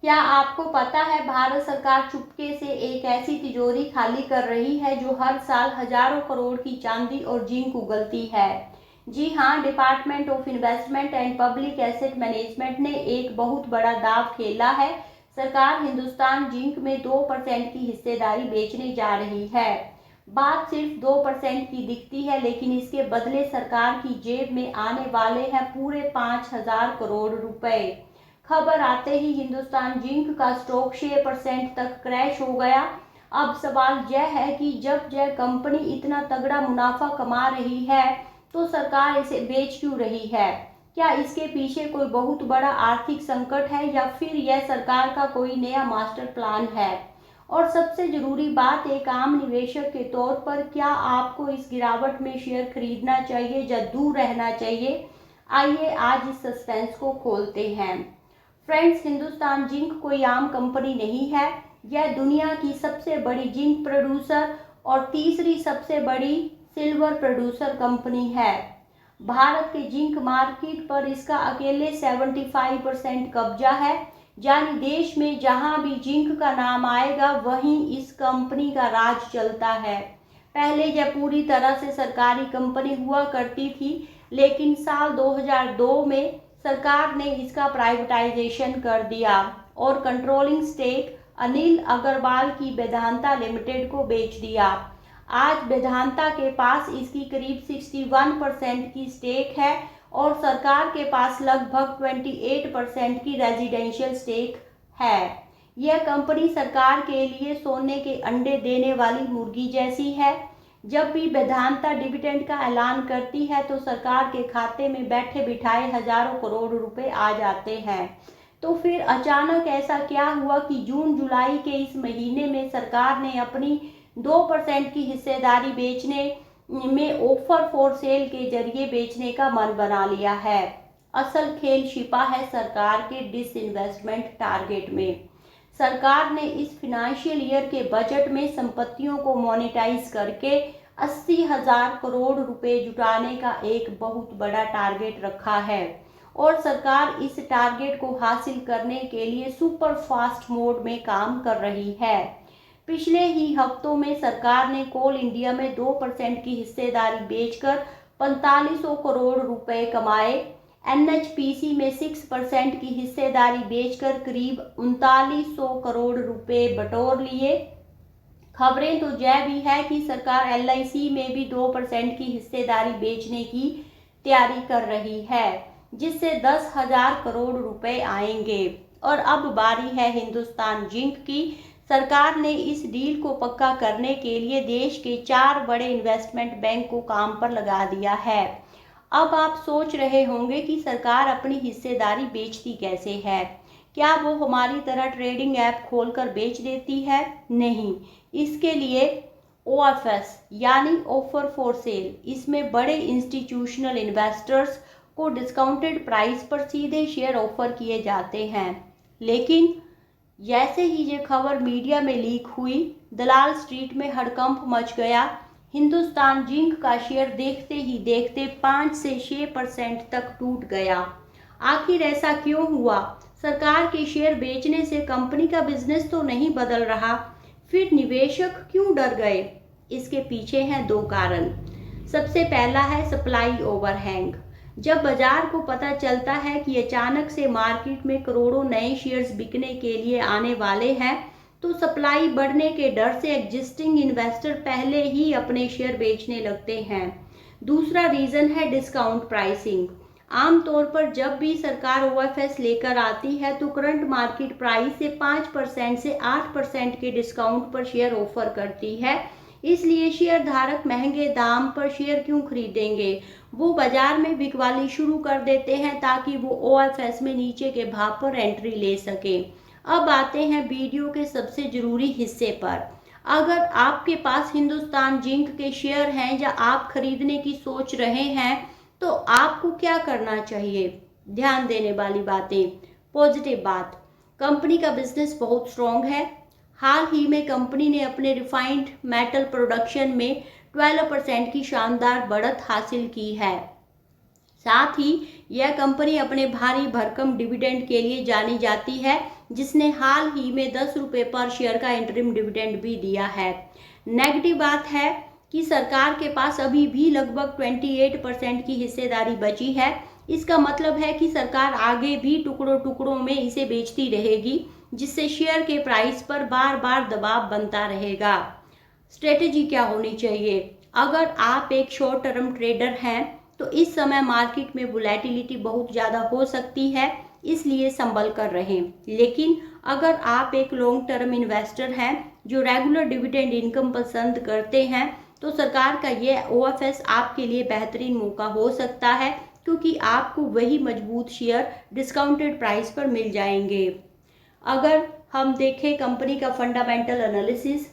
क्या आपको पता है भारत सरकार चुपके से एक ऐसी तिजोरी खाली कर रही है जो हर साल हजारों करोड़ की चांदी और जिंक उगलती है। जी हाँ, department of investment and public asset management ने एक बहुत बड़ा दांव खेला है। सरकार हिंदुस्तान जिंक में 2% की हिस्सेदारी बेचने जा रही है। बात सिर्फ 2% की दिखती है, लेकिन इसके बदले सरकार की जेब में आने वाले हैं पूरे 5,000 करोड़ रुपए। खबर आते ही हिंदुस्तान जिंक का स्टॉक 6% तक क्रैश हो गया। अब सवाल यह है कि जब यह कंपनी इतना तगड़ा मुनाफा कमा रही है तो सरकार इसे बेच क्यों रही है? क्या इसके पीछे कोई बहुत बड़ा आर्थिक संकट है या फिर यह सरकार का कोई नया मास्टर प्लान है? और सबसे जरूरी बात, एक आम निवेशक के तौर पर क्या आपको इस गिरावट में शेयर खरीदना चाहिए या दूर रहना चाहिए? आइए आज इस सस्पेंस को खोलते हैं। फ्रेंड्स, हिंदुस्तान जिंक कोई आम कंपनी नहीं है। यह दुनिया की सबसे बड़ी जिंक प्रोड्यूसर और तीसरी सबसे बड़ी सिल्वर प्रोड्यूसर कंपनी है। भारत के जिंक मार्केट पर इसका अकेले 75% कब्जा है, यानी देश में जहां भी जिंक का नाम आएगा वहीं इस कंपनी का राज चलता है। पहले यह पूरी तरह से सरकारी कंपनी हुआ करती थी, लेकिन साल 2002 में सरकार ने इसका प्राइवेटाइजेशन कर दिया और कंट्रोलिंग स्टेक अनिल अग्रवाल की वेदांता लिमिटेड को बेच दिया। आज वेदांता के पास इसकी करीब 61% की स्टेक है और सरकार के पास लगभग 28% की रेजिडेंशियल स्टेक है। यह कंपनी सरकार के लिए सोने के अंडे देने वाली मुर्गी जैसी है। जब भी वेदांता डिविडेंड का ऐलान करती है तो सरकार के खाते में बैठे बिठाए हजारों करोड़ रुपए आ जाते हैं। तो फिर अचानक ऐसा क्या हुआ कि जून जुलाई के इस महीने में सरकार ने अपनी 2% की हिस्सेदारी बेचने में ऑफर फॉर सेल के जरिए बेचने का मन बना लिया है? असल खेल छिपा है सरकार के डिसइन्वेस्टमेंट टारगेट में। सरकार ने इस फिनेंशियल ईयर के बजट में संपत्तियों को मोनेटाइज करके 80,000 करोड़ रुपए जुटाने का एक बहुत बड़ा टारगेट रखा है और सरकार इस टारगेट को हासिल करने के लिए सुपर फास्ट मोड में काम कर रही है। पिछले ही हफ्तों में सरकार ने कोल इंडिया में 2% की हिस्सेदारी बेचकर 4500 करोड़ रुपए कमाए। एनएचपीसी में 6% की हिस्सेदारी बेचकर करीब 3900 करोड़ रुपए बटोर लिए। खबरें तो यह भी है कि सरकार एलआईसी में भी 2% की हिस्सेदारी बेचने की तैयारी कर रही है, जिससे 10,000 करोड़ रुपए आएंगे। और अब बारी है हिंदुस्तान जिंक की। सरकार ने इस डील को पक्का करने के लिए देश के 4 बड़े इन्वेस्टमेंट बैंक को काम पर लगा दिया है। अब आप सोच रहे होंगे कि सरकार अपनी हिस्सेदारी बेचती कैसे है? क्या वो हमारी तरह ट्रेडिंग ऐप खोलकर बेच देती है? नहीं, इसके लिए ओएफएस यानी ऑफर फॉर सेल, इसमें बड़े इंस्टीट्यूशनल इन्वेस्टर्स को डिस्काउंटेड प्राइस पर सीधे शेयर ऑफर किए जाते हैं। लेकिन जैसे ही ये खबर मीडिया में लीक हुई, दलाल स्ट्रीट में हड़कंप मच गया। हिंदुस्तान जिंक का शेयर देखते ही देखते 5 से 6% तक टूट गया। आखिर ऐसा क्यों हुआ? सरकार के शेयर बेचने से कंपनी का बिजनेस तो नहीं बदल रहा, फिर निवेशक क्यों डर गए? इसके पीछे हैं 2 कारण। सबसे पहला है सप्लाई ओवरहैंग। जब बाजार को पता चलता है कि अचानक से मार्केट में करोड़ों नए शेयर्स बिकने के लिए आने वाले हैं, तो सप्लाई बढ़ने के डर से एग्जिस्टिंग इन्वेस्टर पहले ही अपने शेयर बेचने लगते हैं। दूसरा रीजन है डिस्काउंट प्राइसिंग। आमतौर पर जब भी सरकार ओएफएस लेकर आती है तो करंट मार्केट प्राइस से 5% से 8% के डिस्काउंट पर शेयर ऑफर करती है। इसलिए शेयर धारक महंगे दाम पर शेयर क्यों खरीदेंगे? वो बाजार में बिकवाली शुरू कर देते हैं ताकि वो ओएफएस में नीचे के भाव पर एंट्री ले सके। अब आते हैं वीडियो के सबसे जरूरी हिस्से पर। अगर आपके पास हिंदुस्तान जिंक के शेयर हैं या आप खरीदने की सोच रहे हैं तो आपको क्या करना चाहिए? ध्यान देने वाली बातें। पॉजिटिव बात, कंपनी का बिजनेस बहुत स्ट्रॉन्ग है। हाल ही में कंपनी ने अपने रिफाइंड मेटल प्रोडक्शन में 12% की शानदार बढ़त हासिल की है। साथ ही यह कंपनी अपने भारी भरकम डिविडेंड के लिए जानी जाती है, जिसने हाल ही में 10 रुपये पर शेयर का इंटरिम डिविडेंड भी दिया है। नेगेटिव बात है कि सरकार के पास अभी भी लगभग 28% की हिस्सेदारी बची है। इसका मतलब है कि सरकार आगे भी टुकड़ों टुकड़ों में इसे बेचती रहेगी, जिससे शेयर के प्राइस पर बार बार दबाव बनता रहेगा। स्ट्रेटेजी क्या होनी चाहिए? अगर आप एक शॉर्ट टर्म ट्रेडर हैं तो इस समय मार्केट में वोलेटिलिटी बहुत ज़्यादा हो सकती है, इसलिए संभल कर रहें। लेकिन अगर आप एक लॉन्ग टर्म इन्वेस्टर हैं जो रेगुलर डिविडेंड इनकम पसंद करते हैं, तो सरकार का ये OFS आपके लिए बेहतरीन मौका हो सकता है, क्योंकि आपको वही मजबूत शेयर डिस्काउंटेड प्राइस पर मिल जाएंगे। अगर हम देखें कंपनी का फंडामेंटल एनालिसिस,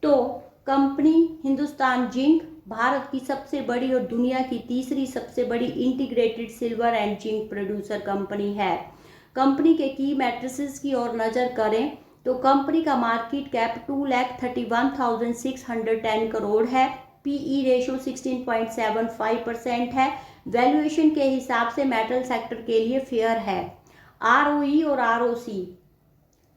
तो कंपनी हिंदुस्तान जिंक भारत की सबसे बड़ी और दुनिया की तीसरी सबसे बड़ी integrated silver and zinc producer company है। कंपनी के की मैट्रिसेस की ओर नज़र करें तो कंपनी का मार्केट कैप 2,31,610 करोड़ है। PE रेशो 16.75% है। वैल्यूएशन के हिसाब से मेटल सेक्टर के लिए फेयर है। ROE और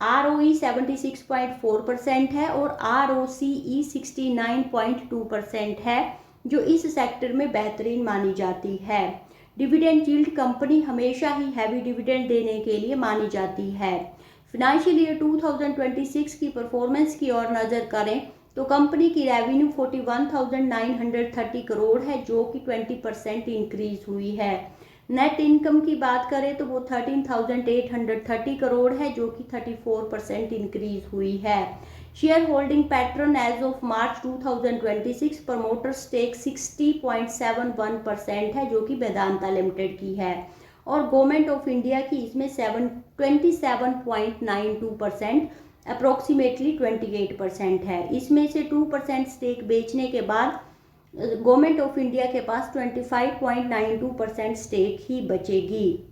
ROE 76.4% है और ROCE 69.2% है, जो इस सेक्टर में बेहतरीन मानी जाती है। डिविडेंड यील्ड कंपनी हमेशा ही हैवी डिविडेंड देने के लिए मानी जाती है। फाइनेंशियल ईयर 2026 की परफॉर्मेंस की ओर नज़र करें तो कंपनी की रेवेन्यू 41,930 करोड़ है, जो कि 20% इंक्रीज हुई है। नेट इनकम की बात करें तो वो 13,830 करोड़ है, जो कि 34% इंक्रीज हुई है। Share holding pattern as of March 2026 promoter stake 60.71% है, जो कि वेदांता लिमिटेड की है, और गवर्नमेंट ऑफ इंडिया की इसमें 27.92%, अप्रोक्सीमेटली 28% है। इसमें से 2% स्टेक बेचने के बाद गवर्नमेंट ऑफ इंडिया के पास 25.92% स्टेक ही बचेगी।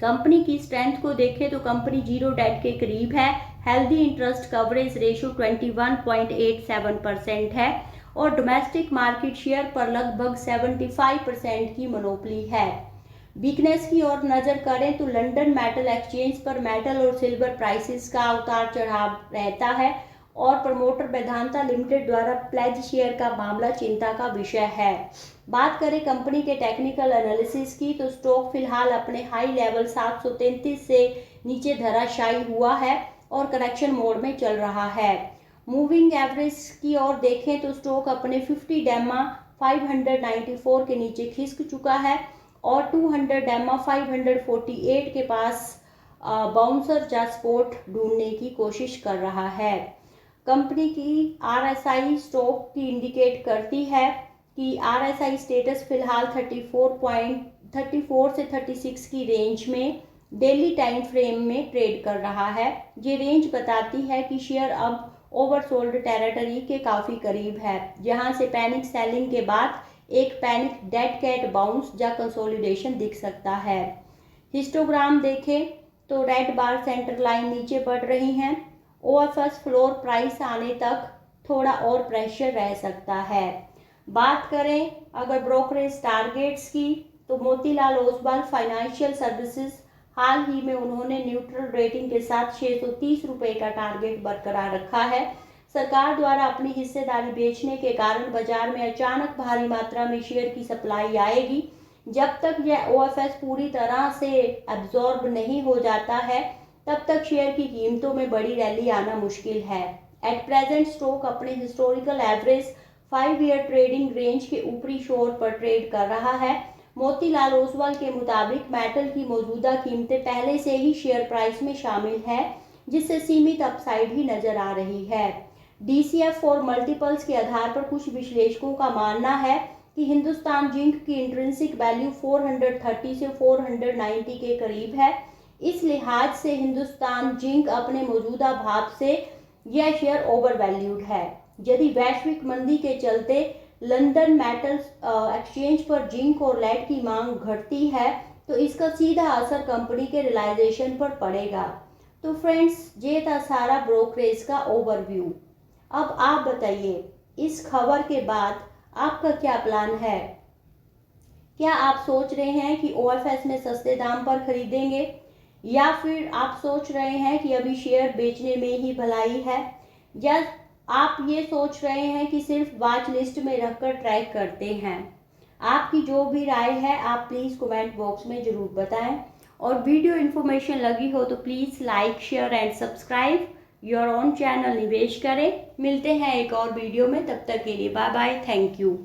कंपनी की स्ट्रेंथ को देखें तो कंपनी जीरो डेट के करीब है। हेल्दी इंटरेस्ट कवरेज रेशो 21.87% है और डोमेस्टिक मार्केट शेयर पर लगभग 75% की मोनोपोली है। वीकनेस की ओर नज़र करें तो लंदन मेटल एक्सचेंज पर मेटल और सिल्वर प्राइसेस का उतार चढ़ाव रहता है और प्रमोटर वेदांता लिमिटेड द्वारा प्लेज शेयर का मामला चिंता का विषय है। बात करें कंपनी के टेक्निकल एनालिसिस की तो स्टॉक फिलहाल अपने हाई लेवल 733 से नीचे धराशायी हुआ है और करेक्शन मोड में चल रहा है। मूविंग एवरेज की ओर देखें तो स्टॉक अपने 50 डेमा 594 के नीचे खिसक चुका है और 200 डेमा 548 के पास बाउंसर या सपोर्ट ढूंढने की कोशिश कर रहा है। कंपनी की RSI स्टॉक की इंडिकेट करती है कि RSI स्टेटस फिलहाल 34 से 36 की रेंज में डेली टाइम फ्रेम में ट्रेड कर रहा है। ये रेंज बताती है कि शेयर अब ओवरसोल्ड टेरिटरी के काफ़ी करीब है, जहां से पैनिक सेलिंग के बाद एक पैनिक डेड कैट बाउंस या कंसोलिडेशन दिख सकता है। हिस्टोग्राम देखें तो रेड बार सेंटर लाइन नीचे बढ़ रही हैं। OFS फ्लोर प्राइस आने तक थोड़ा और प्रेशर रह सकता है। बात करें अगर ब्रोकरेज टारगेट्स की तो मोतीलाल ओसवाल फाइनेंशियल सर्विसेज हाल ही में उन्होंने न्यूट्रल रेटिंग के साथ 630 रुपये का टारगेट बरकरार रखा है। सरकार द्वारा अपनी हिस्सेदारी बेचने के कारण बाजार में अचानक भारी मात्रा में शेयर की सप्लाई आएगी। जब तक यह OFS पूरी तरह से एब्जॉर्ब नहीं हो जाता है, तब तक शेयर की कीमतों में बड़ी रैली आना मुश्किल है। एट प्रेजेंट स्टॉक अपने historical average 5 year trading range के ऊपरी शोर पर ट्रेड कर रहा है। मोतीलाल ओसवाल के मुताबिक मेटल की मौजूदा कीमतें पहले से ही शेयर प्राइस में शामिल है, जिससे सीमित अपसाइड ही नजर आ रही है। DCF और मल्टीपल्स के आधार पर कुछ विश्लेषकों का मानना है कि हिंदुस्तान जिंक की इंट्रिंसिक वैल्यू 430 से 490 के करीब है। इस लिहाज से हिंदुस्तान जिंक अपने मौजूदा भाव से यह शेयर ओवर वैल्यूड है। यदि वैश्विक मंदी के चलते लंदन मेटल एक्सचेंज पर जिंक और लेड की मांग घटती है तो इसका सीधा असर कंपनी के रियलाइजेशन पर पड़ेगा। तो फ्रेंड्स, ये था सारा ब्रोकरेज का ओवरव्यू। अब आप बताइए, इस खबर के बाद आपका क्या प्लान है? क्या आप सोच रहे हैं कि OFS में सस्ते दाम पर खरीदेंगे, या फिर आप सोच रहे हैं कि अभी शेयर बेचने में ही भलाई है, या आप ये सोच रहे हैं कि सिर्फ वॉच लिस्ट में रखकर ट्रैक करते हैं? आपकी जो भी राय है आप प्लीज़ कमेंट बॉक्स में ज़रूर बताएं। और वीडियो इन्फॉर्मेशन लगी हो तो please like share and subscribe your own channel निवेश करें। मिलते हैं एक और वीडियो में, तब तक के लिए बाय बाय, थैंक यू।